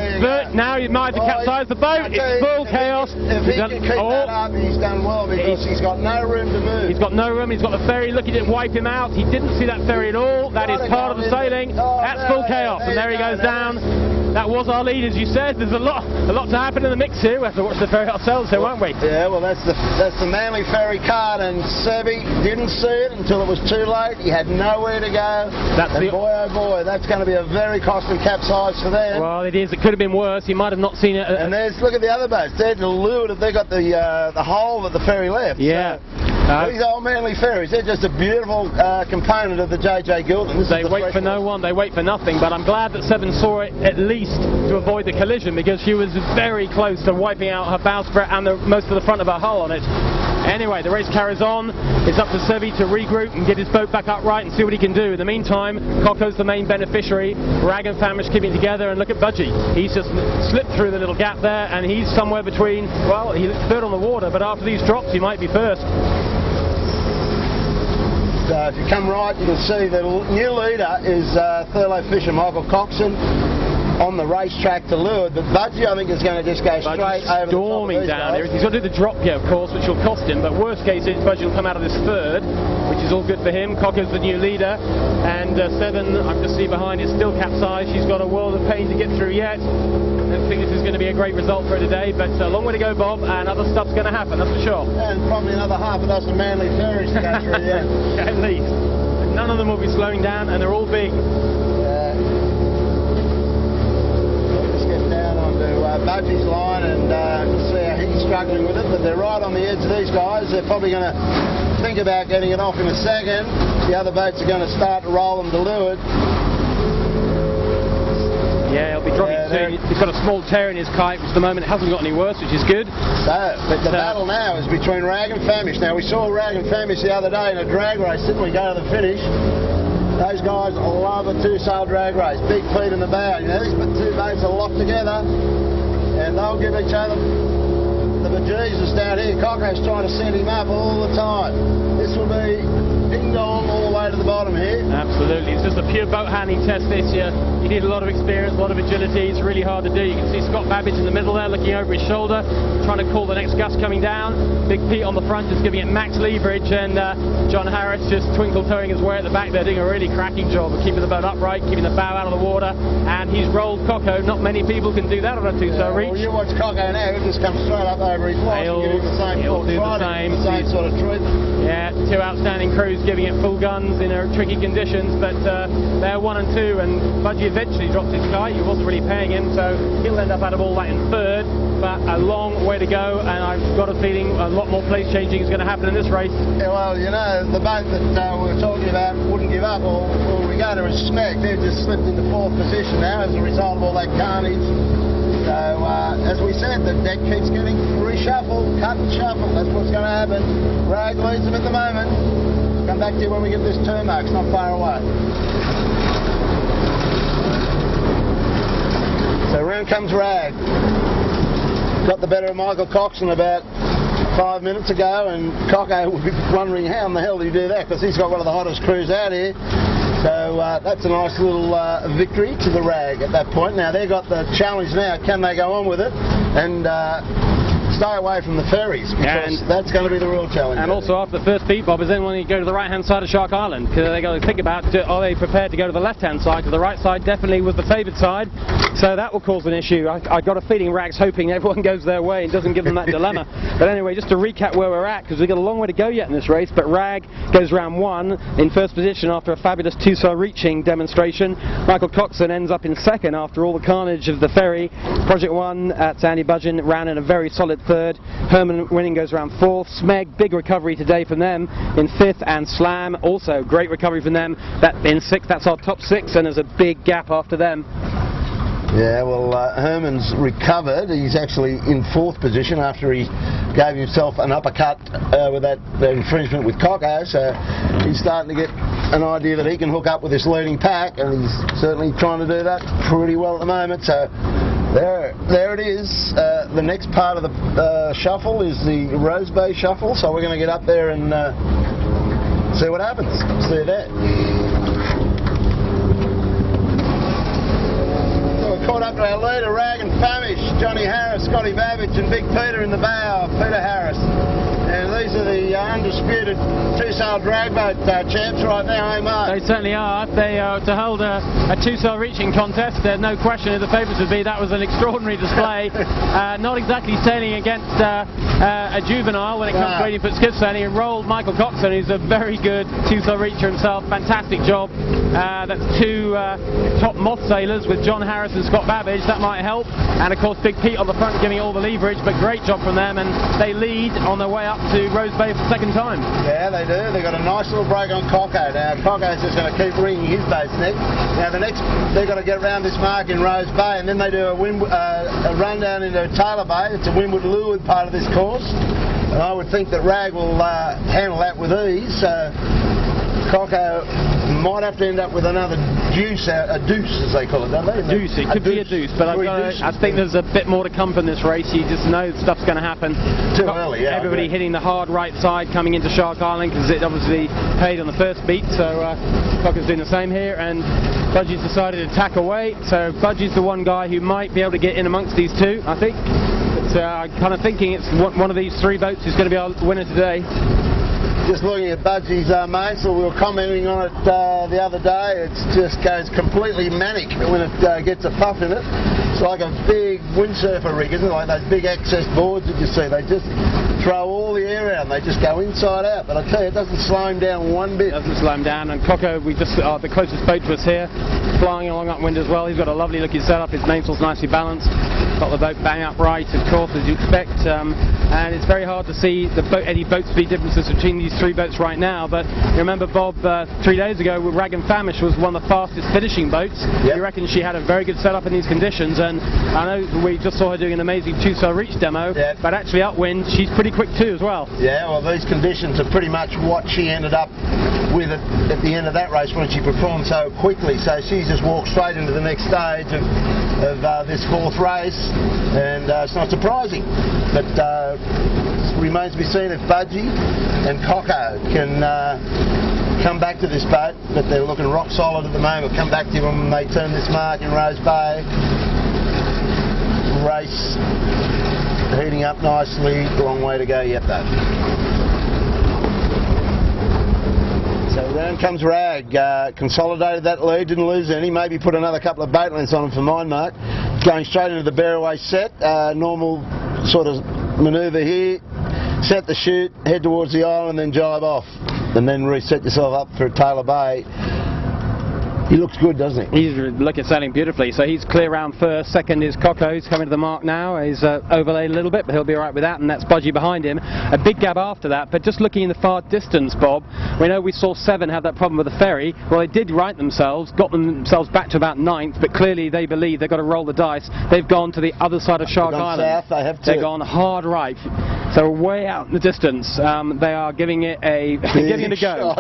now he might have to capsize the boat. It's full chaos. If he can keep that up, he's done well, because he's got no room to move. He's got no room. He's got the ferry looking to wipe him out. He didn't see that ferry at all. That is part of the sailing. That's full chaos, and there he goes down. That was our lead, as you said. There's a lot to happen in the mix here. We have to watch the ferry ourselves here, won't we? Yeah, well, that's the Manly ferry card, and Sevy didn't see it until it was too late. He had nowhere to go. Boy, oh boy, that's going to be a very costly capsize for them. Well, it is. It could have been worse. He might have not seen it. And look at the other boats. They're deluded. They got the hole that the ferry left. Yeah. So, these old Manly ferries, they're just a beautiful component of the JJ Giltinan. They wait for no one, they wait for nothing, but I'm glad that Seven saw it at least to avoid the collision, because she was very close to wiping out her bowsprit and most of the front of her hull on it. Anyway, the race carries on. It's up to Sevy to regroup and get his boat back upright and see what he can do. In the meantime, Coco's the main beneficiary. Rag and Famish keeping it together, and look at Budgie. He's just slipped through the little gap there, and he's somewhere between, well, he looks third on the water, but after these drops he might be first. If you come right, you can see the new leader is Thurlow Fisher, Michael Coxon, on the racetrack to leeward, but Budgie, I think, is going to just go straight over the top of these down here. He's got to do the drop gear, of course, which will cost him, but worst case is Budgie will come out of this third, which is all good for him. Cocker's the new leader, and Seven, I can see behind, is still capsized. She's got a world of pain to get through yet. I don't think this is going to be a great result for her today, but a long way to go, Bob, and other stuff's going to happen, that's for sure. And probably another half a dozen Manly ferries to go through, yeah. At least. none of them will be slowing down, and they're all big. We'll just get down onto Budgie's line and see how he's struggling with it, but they're right on the edge of these guys. They're probably going to think about getting it off in a second. The other boats are going to start to roll them to leeward. Yeah, he'll be dropping soon. He's got a small tear in his kite, which at the moment it hasn't got any worse, which is good. But the battle now is between Rag and Famish. Now, we saw Rag and Famish the other day in a drag race, didn't we, go to the finish? Those guys love a two-sail drag race. Big feet in the bow. You know, these two boats are locked together, and they'll give each other the bejesus down here. Cocko's trying to send him up all the time. This will be ding-dong all the way to the bottom here. Absolutely. It's just a pure boat handling test this year. You need a lot of experience, a lot of agility. It's really hard to do. You can see Scott Babbage in the middle there, looking over his shoulder, trying to call the next gust coming down. Big Pete on the front is giving it max leverage, and John Harris just twinkle-toeing his way at the back there, doing a really cracking job of keeping the boat upright, keeping the bow out of the water, and he's rolled Cocko. Not many people can do that on a two-sail reach. Well, you watch Cocko now, he'll just come straight up over his watch and give him the same sort of treatment. Yeah, two outstanding crews giving it full guns in tricky conditions, but they're 1 and 2, and Budgie eventually dropped his kite. He wasn't really paying him, so he'll end up out of all that in third, but a long way to go, and I've got a feeling a lot more place changing is going to happen in this race. Yeah, well, you know, the boat that we were talking about wouldn't give up, or Regatta is smacked. They've just slipped into 4th position now as a result of all that carnage. So, as we said, the deck keeps getting reshuffled, cut and shuffle. That's what's going to happen. Rag leads them at the moment. Come back to you when we get this turn mark. It's not far away. So round comes Rag. Got the better of Michael Coxon about 5 minutes ago, and Cocko will be wondering how in the hell did he do that, because he's got one of the hottest crews out here. So that's a nice little victory to the Rag at that point. Now they've got the challenge now. Can they go on with it and stay away from the ferries, because that's going to be the real challenge. And also after the first beat, Bob, is then when you go to the right-hand side of Shark Island, because they got to think about, are they prepared to go to the left-hand side? Because the right side definitely was the favoured side, so that will cause an issue. I got a feeling Rag's hoping everyone goes their way and doesn't give them that dilemma. But anyway, just to recap where we're at, because we've got a long way to go yet in this race, but Rag goes round 1 in first position after a fabulous two-sail reaching demonstration. Michael Coxon ends up in second after all the carnage of the ferry. Project 1 at Andy Budgeon ran in a very solid third. Herman Winning goes around 4th. Smeg, big recovery today from them in 5th, and Slam, also great recovery from them. That in 6th, that's our top 6, and there's a big gap after them. Yeah, well, Herman's recovered. He's actually in 4th position after he gave himself an uppercut with that infringement with Cocko, so he's starting to get an idea that he can hook up with this leading pack, and he's certainly trying to do that pretty well at the moment. So there it is. The next part of the shuffle is the Rose Bay shuffle, so we're going to get up there and see what happens. See you there. Caught up to our leader, Rag and Famish, Johnny Harris, Scotty Babbage and Big Peter in the bow, Peter Harris. And these are the undisputed two-sail drag boat champs right now, eh, Mark? They certainly are. If they are to hold a two-sail reaching contest, there's no question who the favourites would be. That was an extraordinary display. Not exactly sailing against a juvenile when it comes to 80-foot skip sailing, and rolled Michael Coxon, who's a very good two-sail reacher himself. Fantastic job. That's two top moth sailors with John Harris and Scott Babbage. That might help. And of course Big Pete on the front giving all the leverage, but great job from them, and they lead on their way up to Rose Bay for the second time. Yeah, they do. They've got a nice little break on Cocko. Now Cocko's just going to keep ringing his boat's neck. Now the next, they've got to get around this mark in Rose Bay, and then they do a run down into Taylor Bay. It's a windward leeward part of this course, and I would think that Rag will handle that with ease. Cocko might have to end up with another deuce, a deuce as they call it, don't they? Deuce, it could be a deuce, but I think there's a bit more to come from this race. You just know stuff's going to happen. Too early, yeah. Everybody hitting the hard right side coming into Shark Island, because it obviously paid on the first beat, so Cocko's doing the same here, and Budgie's decided to tack away, so Budgie's the one guy who might be able to get in amongst these two, I think. But I'm kind of thinking it's one of these three boats who's going to be our winner today. Just looking at Budgie's mainsail, we were commenting on it the other day. It just goes completely manic when it gets a puff in it. It's like a big windsurfer rig, isn't it? Like those big access boards that you see. They just throw all the air out and they just go inside out. But I tell you, it doesn't slow him down one bit. It doesn't slow him down. And Coco, we just the closest boat to us here, flying along upwind as well. He's got a lovely looking setup. His mainsail's nicely balanced. Got the boat bang upright, of course, as you expect. And it's very hard to see any boat speed differences between these three boats right now. But you remember, Bob, 3 days ago, Rag and Famish was one of the fastest finishing boats. Yep. You reckon she had a very good setup in these conditions? And I know we just saw her doing an amazing two-sail reach demo, yep. but actually upwind, she's pretty quick too as well. Yeah, well, these conditions are pretty much what she ended up with at the end of that race when she performed so quickly. So she's just walked straight into the next stage of this fourth race, and it's not surprising. But remains to be seen if Budgie and Coco can come back to this boat, but they're looking rock solid at the moment. Come back to you when they turn this mark in Rose Bay. Race heating up nicely. Long way to go yet though. So round comes Rag. Consolidated that lead, didn't lose any. Maybe put another couple of boat lengths on him for mine mark. Going straight into the bear-away set. Normal sort of manoeuvre here. Set the chute, head towards the island, then jibe off. And then reset yourself up for Taylor Bay. He looks good, doesn't he? He's looking sailing beautifully. So he's clear round first. Second is Coco. He's coming to the mark now. He's overlaid a little bit, but he'll be all right with that. And that's Budgie behind him. A big gap after that. But just looking in the far distance, Bob, we know we saw 7 have that problem with the ferry. Well, they did right themselves, got themselves back to about 9th, but clearly they believe they've got to roll the dice. They've gone to the other side of Shark Island. South, they have to. They've gone hard right. So way out in the distance, they are giving it a go.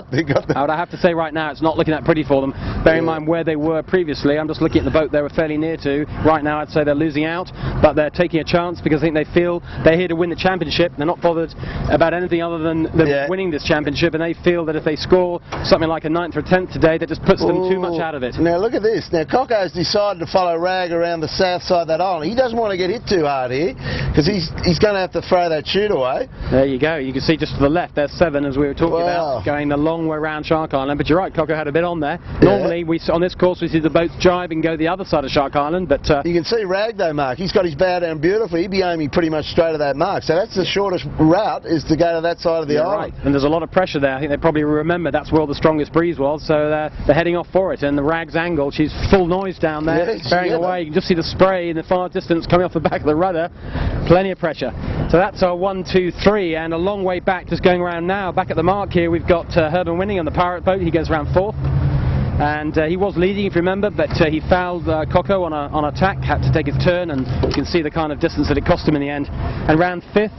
I would have to say right now, it's not looking that pretty for them. Bear in mind where they were previously. I'm just looking at the boat they were fairly near to. Right now I'd say they're losing out, but they're taking a chance because I think they feel they're here to win the championship. They're not bothered about anything other than winning this championship, and they feel that if they score something like a 9th or 10th today, that just puts them too much out of it. Now look at this. Now Coco's decided to follow Rag around the south side of that island. He doesn't want to get hit too hard here because he's going to have to throw that chute away. There you go. You can see just to the left, there's 7 as we were talking about, going the long way around Shark Island. But you're right, Coco had a bit on there. Normally, on this course, we see the boats jibe and go the other side of Shark Island, but you can see Rag though, Mark. He's got his bow down beautifully. He'd be aiming pretty much straight at that mark. So that's the shortest route, is to go to that side of the island. Right. And there's a lot of pressure there. I think they probably remember that's where the strongest breeze was, so they're heading off for it. And the Rag's angle, she's full noise down there, bearing away. You can just see the spray in the far distance coming off the back of the rudder. Plenty of pressure. So that's our 1, 2, 3, and a long way back, just going around now. Back at the mark here, we've got Herman winning on the Pirate boat. He goes around 4th. And he was leading, if you remember, but he fouled Coco on attack, had to take his turn, and you can see the kind of distance that it cost him in the end. And round 5th,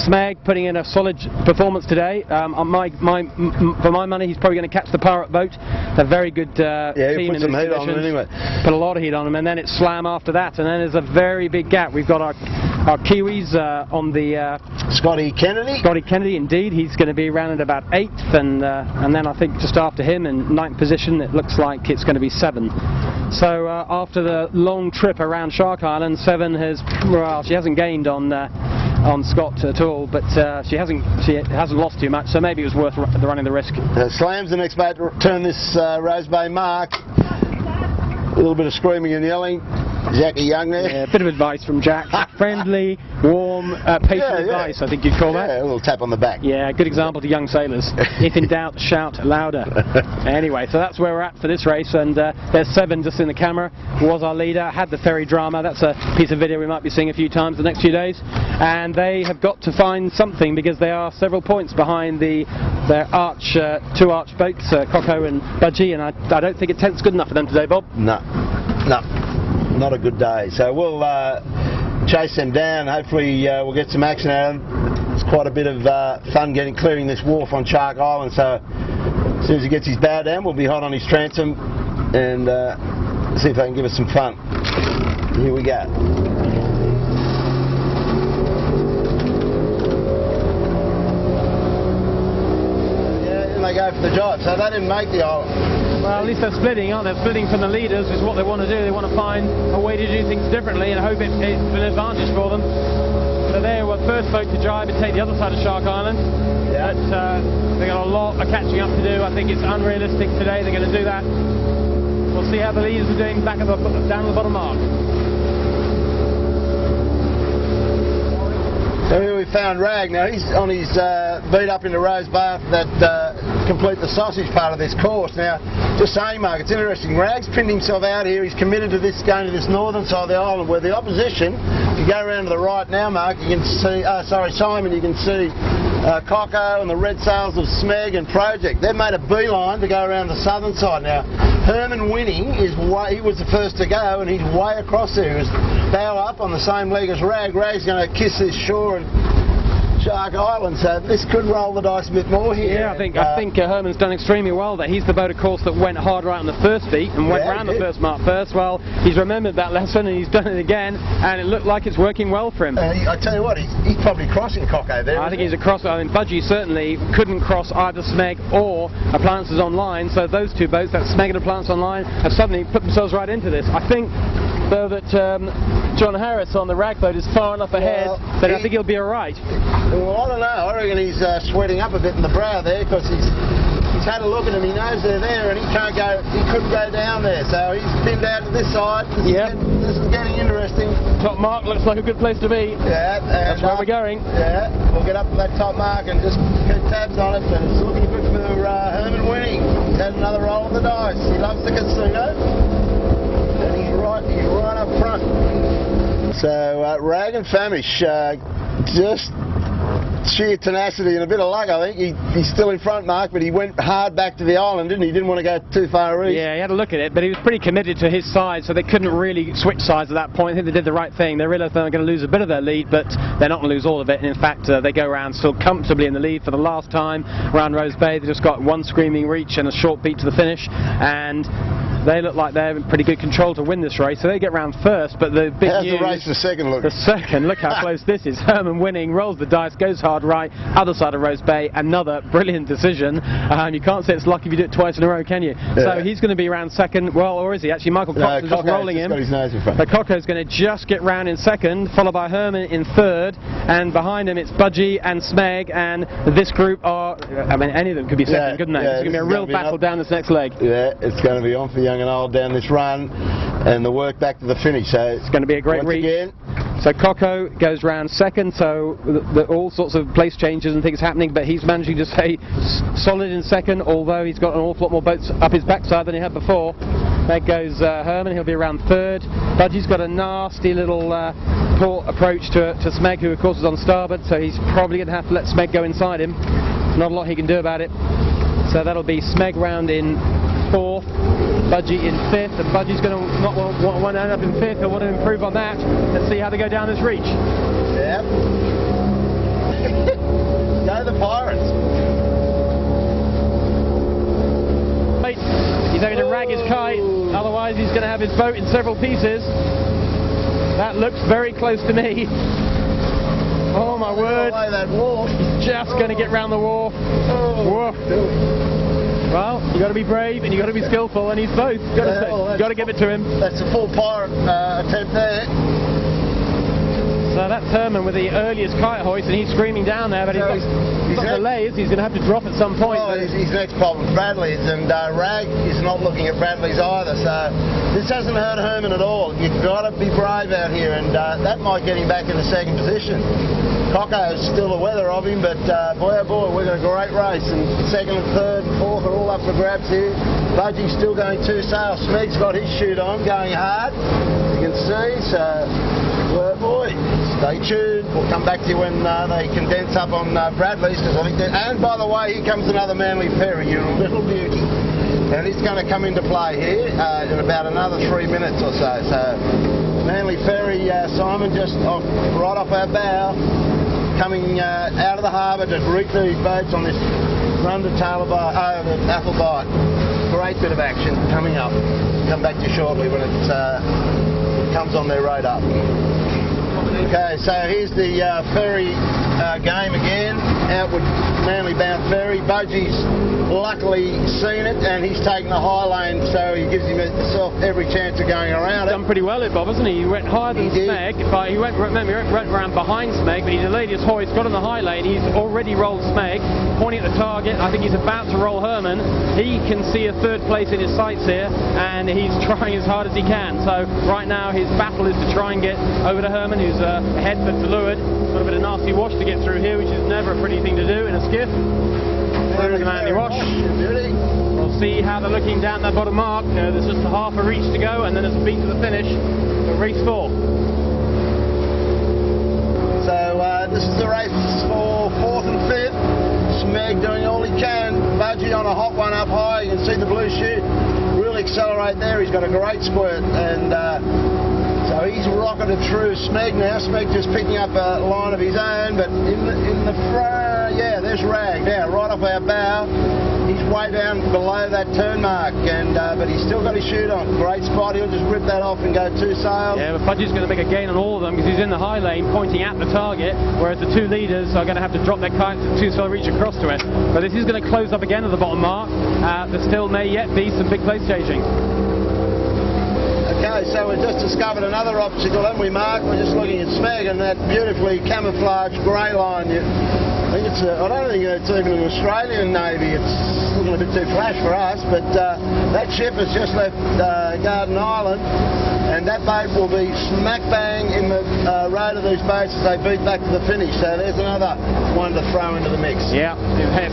Smeg putting in a solid performance today. For my money, he's probably going to catch the Pirate boat. A very good team in these conditions. Anyway. Put a lot of heat on him, and then it's slam after that, and then there's a very big gap. We've got our Kiwis on the Scotty Kennedy. Scotty Kennedy, indeed. He's going to be around at about 8th, and then I think just after him in 9th position, it looks like it's going to be 7. So after the long trip around Shark Island, 7 has, well, she hasn't gained on Scott at all, but she hasn't lost too much, so maybe it was worth running the risk. Slams the next boat to turn this Rose Bay mark. A little bit of screaming and yelling. Jackie Young there. Yeah, a bit of advice from Jack. Friendly, warm, patient advice, I think you'd call that. Yeah, a little tap on the back. Yeah, good example to young sailors. If in doubt, shout louder. Anyway, so that's where we're at for this race, and there's 7 just in the camera. Was our leader, had the ferry drama. That's a piece of video we might be seeing a few times the next few days. And they have got to find something because they are several points behind their two arch boats, Coco and Budgie, and I don't think a 10th's good enough for them today, Bob. No. Not a good day. So we'll chase them down. Hopefully we'll get some action out of them. It's quite a bit of fun clearing this wharf on Shark Island. So as soon as he gets his bow down, we'll be hot on his transom and see if they can give us some fun. Here we go. Yeah, and they go for the jibe. So they didn't make the island. Well, at least they're splitting, aren't they? Splitting from the leaders is what they want to do. They want to find a way to do things differently and hope it's an advantage for them. So they were the first boat to drive and take the other side of Shark Island. Yeah. But they've got a lot of catching up to do. I think it's unrealistic today they're going to do that. We'll see how the leaders are doing back at the, down at the bottom mark. So here we found Rag. Now he's on his beat up into Rose Bay that complete the sausage part of this course. Now, just saying, Mark, it's interesting. Rag's pinned himself out here. He's committed to this, going to this northern side of the island, where the opposition, if you go around to the right now, Mark, you can see, Simon, you can see Coco and the red sails of Smeg and Project. They've made a beeline to go around the southern side. Now, Herman Winning he was the first to go, and he's way across there. He was bow up on the same leg as Rag. Rag's going to kiss this shore and Shark Island, so this could roll the dice a bit more here. Yeah, I think Herman's done extremely well there. He's the boat, of course, that went hard right on the first beat and went round the first mark first. Well, he's remembered that lesson and he's done it again, and it looked like it's working well for him. I tell you what, he's probably crossing Coco there. I think he's a crosser. I mean, Budgie certainly couldn't cross either Smeg or Appliances Online, so those two boats, that Smeg and Appliances Online, have suddenly put themselves right into this. I think, though, that John Harris on the Rag boat is far enough ahead that I think he'll be alright. Well, I don't know. I reckon he's sweating up a bit in the brow there, because he's had a look at him. He knows they're there, and he couldn't go down there. So he's pinned out to this side. This is getting interesting. Top mark looks like a good place to be. Yeah, that's where we're going. Yeah, we'll get up to that top mark and just keep tabs on it. But it's looking good for Herman Winning. He's had another roll of the dice. He loves the casino, and he's right up front. So Rag and Famish, just sheer tenacity and a bit of luck, I think. He's still in front, Mark, but he went hard back to the island, didn't he? He didn't want to go too far east. Yeah, he had a look at it, but he was pretty committed to his side, so they couldn't really switch sides at that point. I think they did the right thing. They realised they were going to lose a bit of their lead, but they're not going to lose all of it. And in fact, they go around still comfortably in the lead for the last time around Rose Bay. They just got one screaming reach and a short beat to the finish, and they look like they're in pretty good control to win this race, so they get round first. But the big news... How's the race for second look? The second, look how close this is. Herman Winning, rolls the dice, goes hard right, other side of Rose Bay, another brilliant decision. You can't say it's lucky if you do it twice in a row, can you? Yeah. So he's going to be round second, well, or is he? Actually, Michael Cox is just rolling him. Got his nose in front. But Coco's going to just get round in second, followed by Herman in third, and behind him it's Budgie and Smeg, and this group are, I mean, any of them could be second, couldn't they? Yeah, it's going to be a real battle down this next leg. Yeah, it's going to be on for young and old down this run, and the work back to the finish. So it's going to be a great reach. Again. So Coco goes round second, so all sorts of place changes and things happening, but he's managing to stay solid in second, although he's got an awful lot more boats up his backside than he had before. There goes Herman, he'll be around third. Budgie's got a nasty little port approach to Smeg, who of course is on starboard, so he's probably going to have to let Smeg go inside him. Not a lot he can do about it. So that'll be Smeg round in fourth, Budgie in fifth, and Budgie's going to not want to end up in fifth. He'll want to improve on that. Let's see how they go down this reach. Yeah. Go the Pirates. He's having to rag his kite, otherwise he's going to have his boat in several pieces. That looks very close to me. Oh my word. He's just going to get round the wharf. Woof. Well, you got to be brave and you got to be skillful, and he's both. You got to give it to him. That's a full pirate attempt there. So that's Herman with the earliest kite hoist, and he's screaming down there, but he's got delays. He's going to have to drop at some point. Well, his next problem is Bradley's, and Rag is not looking at Bradley's either. So this hasn't hurt Herman at all. You've got to be brave out here, and that might get him back in the second position. Coco's still the weather of him, but boy oh boy, we've got a great race, and second and third and fourth are all up for grabs here. Budgie's still going two sails. Smeg's got his chute on, going hard, you can see. So well, boy, stay tuned. We'll come back to you when they condense up on Bradley's, because I think and by the way, here comes another Manly Ferry, you little beauty, and it's going to come into play here in about another 3 minutes or so. So Manly Ferry, Simon, just right off our bow, coming out of the harbour to greet these boats on this run to Applebite. Great bit of action coming up. Come back to you shortly when it comes on their radar. Okay, so here's the ferry game again. Outward Manly bound ferry. Budgie's luckily seen it, and he's taken the high lane, so he gives himself every chance of going around it. Done pretty well, Bob, hasn't he? He went higher than Smeg, but he went around behind Smeg, but he delayed his hoist, got on the high lane. He's already rolled Smeg, pointing at the target. I think he's about to roll Herman. He can see a third place in his sights here, and he's trying as hard as he can. So right now his battle is to try and get over to Herman, who's ahead but to leeward. Got a bit of nasty wash to get through here, which is never a pretty thing to do in a skiff. Through the Manly wash. We'll see how they're looking down that bottom mark. There's just a half a reach to go, and then there's a beat to the finish for race 4. So this is the race for 4th and 5th. Smeg doing all he can. Budgie on a hot one up high. You can see the blue chute really accelerate there. He's got a great squirt, and so he's rocketed through Smeg now. Smeg just picking up a line of his own, but in the front, yeah, there's Rag now, right off our bow. He's way down below that turn mark, and but he's still got his chute on. Great spot. He'll just rip that off and go 2 sails. Yeah, but Budgie's going to make a gain on all of them because he's in the high lane pointing at the target, whereas the 2 leaders are going to have to drop their kite to 2 sail reach across to it. But this is going to close up again at the bottom mark. There still may yet be some big place changing. Okay, so we've just discovered another obstacle, haven't we, Mark? We're just looking at Smeg and that beautifully camouflaged grey line. I don't think it's even an Australian Navy. It's looking a bit too flash for us, but that ship has just left Garden Island, and that boat will be smack bang in the road of these boats as they beat back to the finish. So there's another one to throw into the mix. Yeah,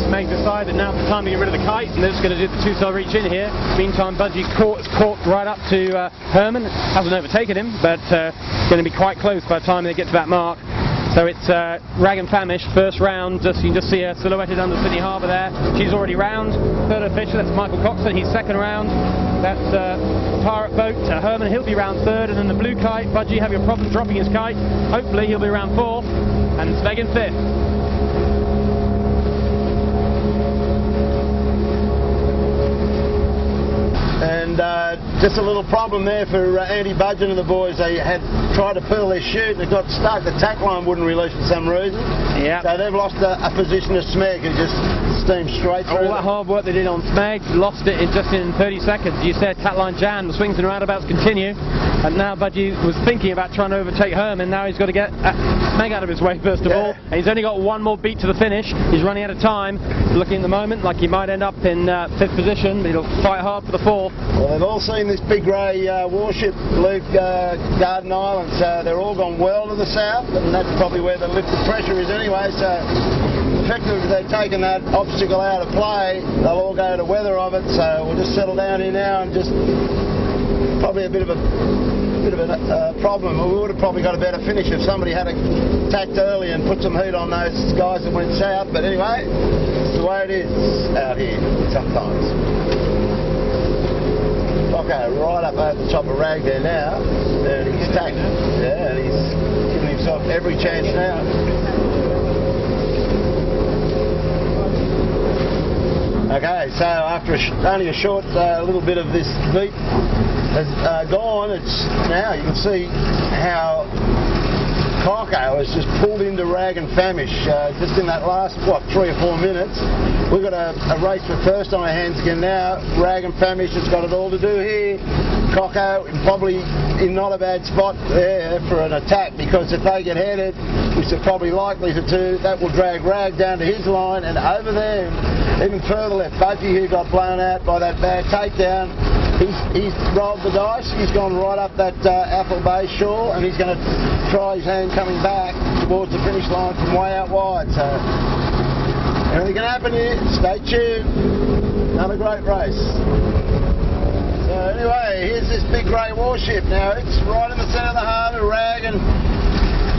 Smeg decided now's the time to get rid of the kite, and they're just going to do the 2 sail reach in here. Meantime, Budgie caught right up to Herman. Hasn't overtaken him, but going to be quite close by the time they get to that mark. So it's Rag and Famish, first round. You can just see her silhouetted under Sydney Harbour there. She's already round. Third official, that's Michael Coxon. He's second round. That's Pirate Boat. Herman, he'll be round third. And then the blue kite, Budgie, have your problem dropping his kite. Hopefully he'll be round 4th. And Smeg in 5th. And just a little problem there for Andy Budgeon and the boys. They had tried to pull their chute and it got stuck. The tack line wouldn't release for some reason. Yeah. So they've lost a position to Smeg, who just steamed straight through. All that hard work they did on Smeg, lost it in just 30 seconds. You said tack line jam, the swings and roundabouts continue. And now Budgie was thinking about trying to overtake Herman. Now he's got to get Smeg out of his way first of all. And he's only got 1 more beat to the finish. He's running out of time. Looking at the moment like he might end up in 5th position, but he'll fight hard for the 4th. Well, they've all seen this big grey warship leave Garden Island, so they're all gone well to the south, and that's probably where the lifted pressure is anyway. So effectively, if they've taken that obstacle out of play, they'll all go to weather of it. So we'll just settle down here now and just probably a bit of a problem. We would have probably got a better finish if somebody had attacked early and put some heat on those guys that went south. But anyway, it's the way it is out here sometimes. Okay, right up over the top of Rag there now, and he's taken. Yeah, and he's giving himself every chance now. Okay, so after only a short little bit of this beat has gone, it's now you can see how Coco has just pulled into Rag and Famish just in that last, 3 or 4 minutes. We've got a race for first on our hands again now. Rag and Famish has got it all to do here. Coco probably in not a bad spot there for an attack, because if they get headed, which they're probably likely to do, that will drag Rag down to his line, and over there, even further left, Budgie, who got blown out by that bad takedown, he's rolled the dice. He's gone right up that Apple Bay shore, and he's going to try his hand coming back towards the finish line from way out wide. So anything can happen here. Stay tuned. Another great race. So anyway, here's this big grey warship now. It's right in the centre of the harbour. Rag and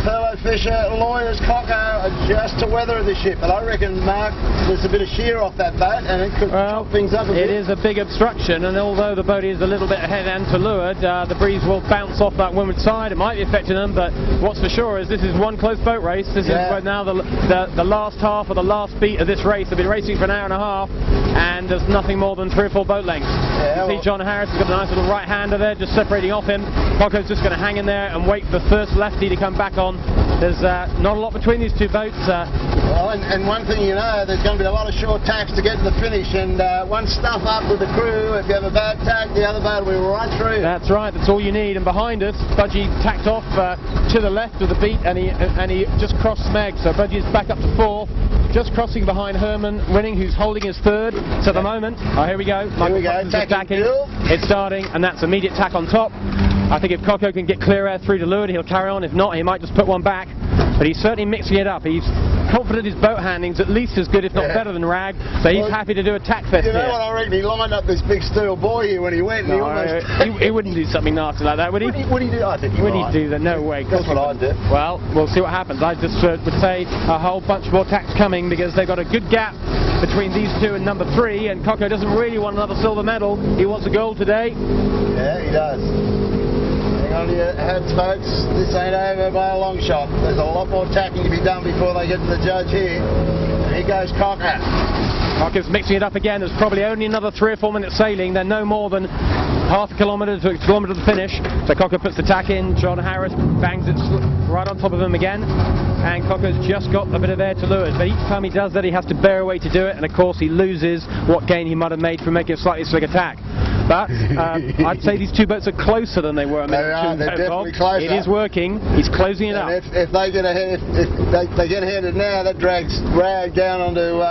fellow fisher lawyers Coco are just to weather the ship, but I reckon, Mark, there's a bit of shear off that boat and it could chop things up a bit. It is a big obstruction, and although the boat is a little bit ahead and to leeward, the breeze will bounce off that windward side. It might be affecting them, but what's for sure is this is one close boat race. This is now the last half or the last beat of this race. They've been racing for an hour and a half, and there's nothing more than 3 or 4 boat lengths. You see John Harris has got a nice little right-hander there just separating off him. Coco's just going to hang in there and wait for the first lefty to come back on. There's not a lot between these two boats. Well, and one thing you know, there's going to be a lot of short tacks to get to the finish, and one stuff up with the crew. If you have a bad tack, the other boat will be right through. That's right, that's all you need. And behind us, Budgie tacked off to the left of the beat, and he just crossed Meg. So Budgie's back up to 4th, just crossing behind Herman Winning, who's holding his 3rd. So at the moment, here we go. Here we go, tacking. It's starting, and that's immediate tack on top. I think if Coco can get clear air through to leeward, he'll carry on. If not, he might just put one back. But he's certainly mixing it up. He's confident his boat handling's at least as good, if not better than Rag. So he's happy to do a tack fest here. You know here. what, I reckon he lined up this big steel buoy here when he went. No, and he wouldn't do something nasty like that, would he? Would he do? I think he would might. he do that? No way. That's what I'd do. Well, we'll see what happens. I just would say a whole bunch more tacks coming, because they've got a good gap between these two and number 3, and Coco doesn't really want another silver medal. He wants a gold today. Yeah, he does. Hang on to your hats, folks. This ain't over by a long shot. There's a lot more tacking to be done before they get to the judge here. And here goes Cocker. Cocker's mixing it up again. There's probably only another 3 or 4 minutes sailing. They're no more than half a kilometre to a kilometre to the finish. So Cocker puts the tack in. John Harris bangs it right on top of him again. And Cocker's just got a bit of air to leeward. But each time he does that, he has to bear away to do it. And of course, he loses what gain he might have made from making a slightly slicker tack. But I'd say these two boats are closer than they were. They're definitely closer. It is working. He's closing it up. If they get ahead, if they get headed now, that drags Rag down onto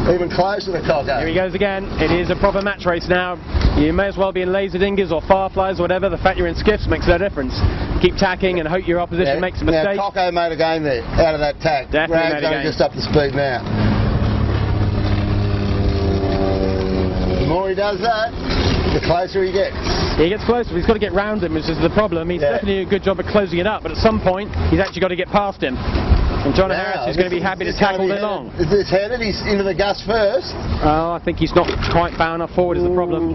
even closer to Cocker. Here he goes again. It is a proper match race now. You may as well be in laser dingers or fireflies or whatever. The fact you're in skiffs makes no difference. Keep tacking and hope your opposition makes a mistake. Now Cocker made a game there out of that tack. Definitely Rag's only just up to speed now. The more he does that, the closer he gets. He gets closer. He's got to get round him, which is the problem. He's definitely doing a good job of closing it up, but at some point he's actually got to get past him. And John Harris is going to be happy to tackle all day long. Is this headed? He's into the gust first. Oh, I think he's not quite far enough forward is the problem.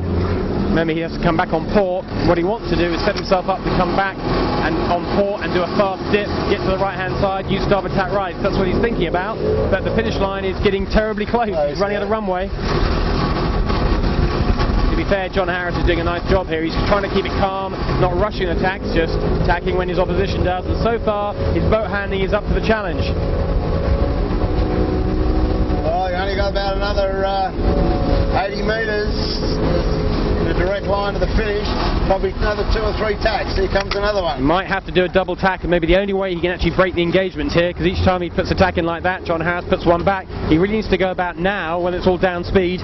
Remember, he has to come back on port. What he wants to do is set himself up to come back and on port and do a fast dip, get to the right-hand side, use starboard tack right. That's what he's thinking about. But the finish line is getting terribly close. He's running out of runway. To be fair, John Harris is doing a nice job here. He's trying to keep it calm, not rushing the tacks, just tacking when his opposition does. And so far, his boat handling is up to the challenge. Well, you only got about another 80 metres in a direct line to the finish. Probably another 2 or 3 tacks. Here comes another one. He might have to do a double tack, and maybe the only way he can actually break the engagement here, because each time he puts a tack in like that, John Harris puts one back. He really needs to go about now when it's all down speed.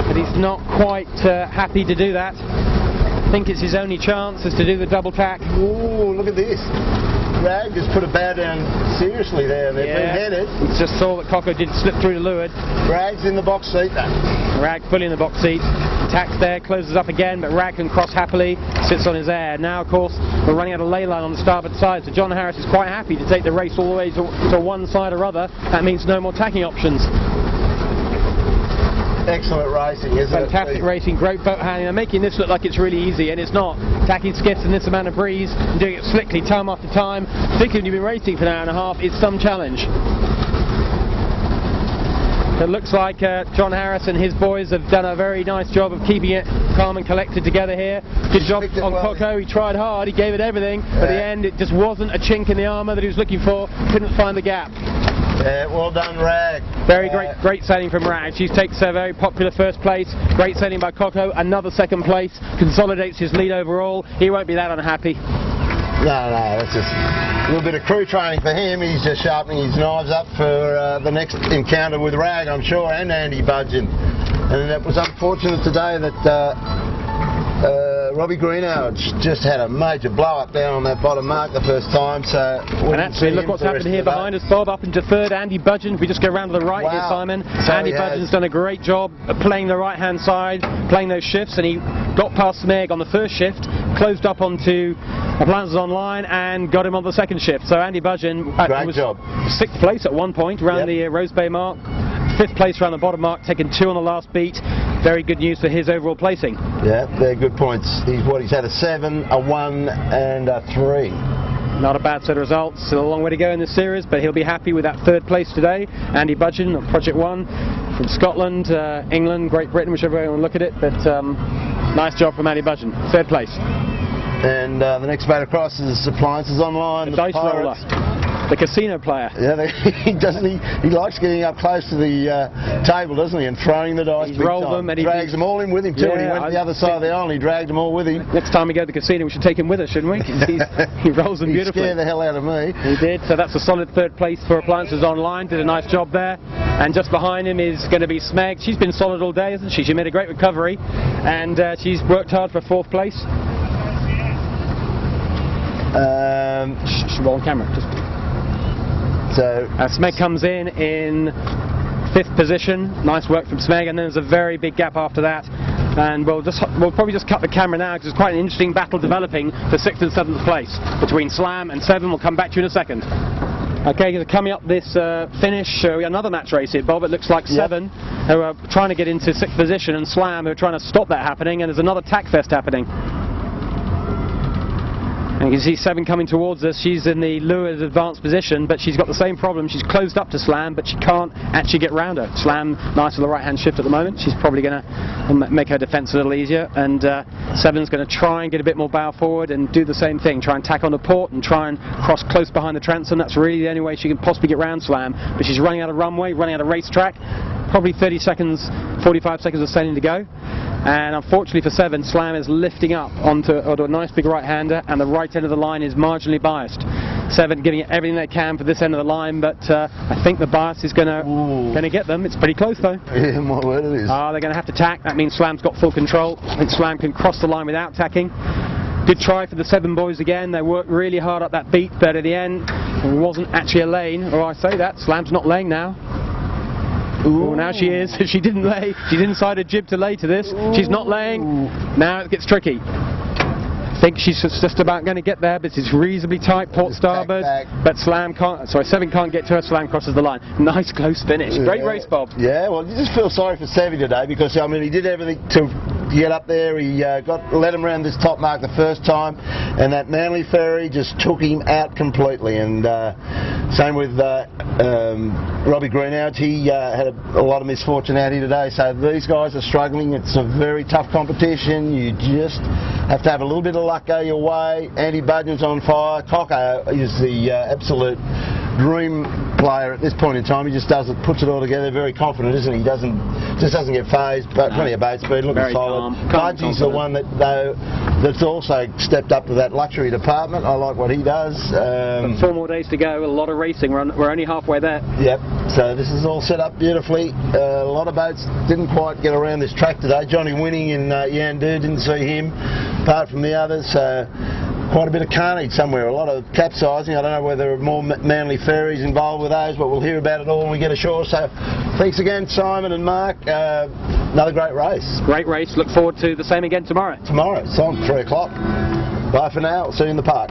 But he's not quite happy to do that. I think it's his only chance is to do the double tack. Ooh, look at this. Rag just put a bow down seriously there. They've been headed. Just saw that Coco did slip through to leeward. Rag's in the box seat though. Rag fully in the box seat. Tacks there, closes up again, but Rag can cross happily, sits on his air. Now, of course, we're running out of ley line on the starboard side, so John Harris is quite happy to take the race all the way to one side or other. That means no more tacking options. Excellent racing, isn't it? Fantastic racing, great boat handling. They're making this look like it's really easy, and it's not. Tacking skiffs in this amount of breeze and doing it slickly time after time, particularly when you've been racing for an hour and a half, is some challenge. It looks like John Harris and his boys have done a very nice job of keeping it calm and collected together here. Good job on Coco. He tried hard, he gave it everything, but at the end it just wasn't a chink in the armour that he was looking for, couldn't find the gap. Yeah, well done, Rag. Very great sailing from Rag. She takes a very popular first place. Great sailing by Coco. Another second place. Consolidates his lead overall. He won't be that unhappy. No, that's just a little bit of crew training for him. He's just sharpening his knives up for the next encounter with Rag, I'm sure, and Andy Budgeon. And it was unfortunate today that Robbie Greenhow just had a major blow up down on that bottom mark the first time, so... And actually, look what's happened here behind us, Bob, up into third, Andy Budgeon. If we just go round to the right here, Simon. So Andy Budgeon's done a great job of playing the right-hand side, playing those shifts, and he got past Smeg on the first shift, closed up onto Appliances Online, and got him on the second shift. So Andy Budgeon was 6th place at one point, around the Rose Bay mark. 5th place around the bottom mark, taking 2 on the last beat. Very good news for his overall placing. Yeah, they're good points. He's had a 7, a 1 and a 3. Not a bad set of results. Still a long way to go in this series, but he'll be happy with that 3rd place today. Andy Budgeon of Project 1 from Scotland, England, Great Britain, whichever way you want to look at it. But nice job from Andy Budgeon. 3rd place. And the next boat across is Appliances Online. The Dice Roller. the casino player. Yeah, he likes getting up close to the table, doesn't he, and throwing the dice. He's rolled them and he drags them all in with him too. Yeah, And he went to the other side of the island, he dragged them all with him. Next time we go to the casino, we should take him with us, shouldn't we? 'Cause he rolls them beautifully. He scared the hell out of me. He did, so that's a solid third place for Appliances Online, did a nice job there. And just behind him is going to be Smeg. She's been solid all day, hasn't she? She made a great recovery, and she's worked hard for fourth place. Roll on camera. So Smeg comes in fifth position. Nice work from Smeg, and then there's a very big gap after that. And we'll probably just cut the camera now because it's quite an interesting battle developing for 6th and 7th place between Slam and Seven. We'll come back to you in a second. Okay, coming up this finish, we got another match race here, Bob. It looks like Seven who are trying to get into 6th position, and Slam who are trying to stop that happening, and there's another tack fest happening. And you can see Seven coming towards us. She's in the lure's advanced position, but she's got the same problem. She's closed up to Slam, but she can't actually get round her. Slam, nice with the right-hand shift at the moment. She's probably going to make her defence a little easier. And Seven's going to try and get a bit more bow forward and do the same thing. Try and tack on the port and try and cross close behind the transom. That's really the only way she can possibly get round Slam. But she's running out of runway, running out of racetrack. Probably 30 seconds, 45 seconds of sailing to go. And unfortunately for Seven, Slam is lifting up onto a nice big right-hander, and the right end of the line is marginally biased. Seven giving it everything they can for this end of the line, but I think the bias is going to get them. It's pretty close though. Yeah, my word it is. They're going to have to tack. That means Slam's got full control. I think Slam can cross the line without tacking. Good try for the Seven boys again. They worked really hard up that beat, but at the end, it wasn't actually a lane. Or I say that, Slam's not laying now. Ooh, now she is. She didn't lay. She didn't decide a jib to lay to this. She's not laying. Now it gets tricky. I think she's just about going to get there, but it's reasonably tight, port starboard. But Slam can't. Sorry, Seven can't get to her. Slam crosses the line. Nice close finish. Great race, Bob. Yeah, well, you just feel sorry for Seven today because I mean he did everything to get up there. He led him around this top mark the first time, and that Manly ferry just took him out completely. And same with Robbie Greenhouse. He had a lot of misfortune out here today. So these guys are struggling. It's a very tough competition. You just have to have a little bit of luck go your way. Andy Budgeon's on fire. Cocker is the absolute dream player at this point in time. He just puts it all together. Very confident, isn't he? Just doesn't get phased, but plenty of boat speed, looking solid. Budgie's the one that's also stepped up to that luxury department. I like what he does. 4 more days to go. A lot of racing. We're only halfway there. Yep. So this is all set up beautifully. A lot of boats didn't quite get around this track today. Johnny Winning in Yandu, didn't see him, apart from the others. Quite a bit of carnage somewhere, a lot of capsizing. I don't know whether there are more Manly ferries involved with those, but we'll hear about it all when we get ashore. So thanks again, Simon and Mark. Another great race. Great race. Look forward to the same again tomorrow. Tomorrow, it's on 3 o'clock. Bye for now. See you in the park.